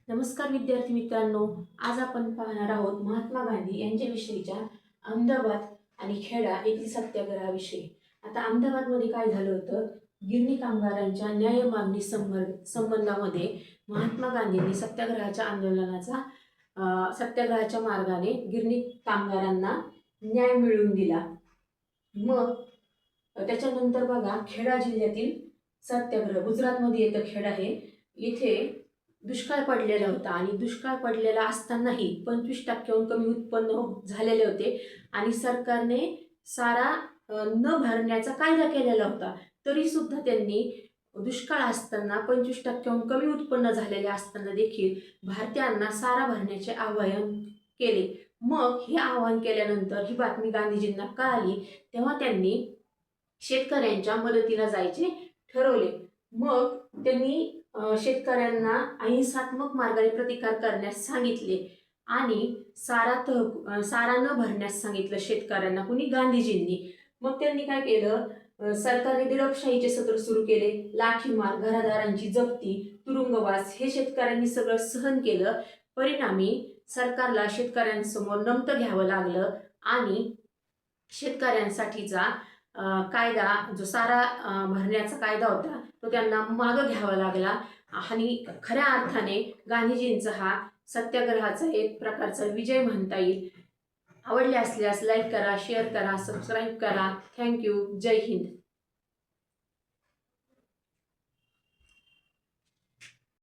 नमस्कार विद्यार्थी मित्रांनो, आज आपण पाहणार आहोत महात्मा गांधी यांच्याविषयीच्या अहमदाबाद आणि खेडा येथील सत्याग्रहाविषयी. आता अहमदाबादमध्ये काय झालं होतं, गिरणी कामगारांच्या न्याय मागणी संबंधामध्ये महात्मा गांधींनी सत्याग्रहाच्या मार्गाने गिरणी कामगारांना न्याय मिळवून दिला. मग त्याच्यानंतर बघा, खेडा जिल्ह्यातील सत्याग्रह गुजरातमध्ये येतं खेडा हे. इथे दुष्काळ पडलेला होता आणि दुष्काळ पडलेला असतानाही 25% कमी उत्पन्न झालेले होते आणि सरकारने सारा न भरण्याचा कायदा केलेला होता. तरी सुद्धा त्यांनी दुष्काळ असताना 25% कमी उत्पन्न झालेले असताना देखील भारतीयांना सारा भरण्याचे आवाहन केले. मग हे आवाहन केल्यानंतर ही बातमी गांधीजींना कळाली, तेव्हा त्यांनी शेतकऱ्यांच्या मदतीला जायचे ठरवले. मग त्यांनी शेतकऱ्यांना अहिंसात्मक मार्गाने प्रतिकार करण्यास सांगितले आणि सारा न भरण्यास सांगितलं शेतकऱ्यांना, कुणी, गांधीजींनी. मग त्यांनी काय केलं, सरकारने दडपशाहीचे सत्र सुरू केले. लाठीमार, घरादारांची जप्ती, तुरुंगवास हे शेतकऱ्यांनी सगळं सहन केलं. परिणामी सरकारला शेतकऱ्यांसमोर नमतं घ्यावं लागलं आणि शेतकऱ्यांसाठीचा कायदा, जो सारा भरण्याचा कायदा होता, तो त्यांना मागं घ्यावा लागला. आणि खऱ्या अर्थाने गांधीजींचा हा सत्याग्रहाचा एक प्रकारचा विजय म्हणता येईल. आवडले असल्यास लाईक करा, शेअर करा, सबस्क्राईब करा. थँक्यू. जय हिंद.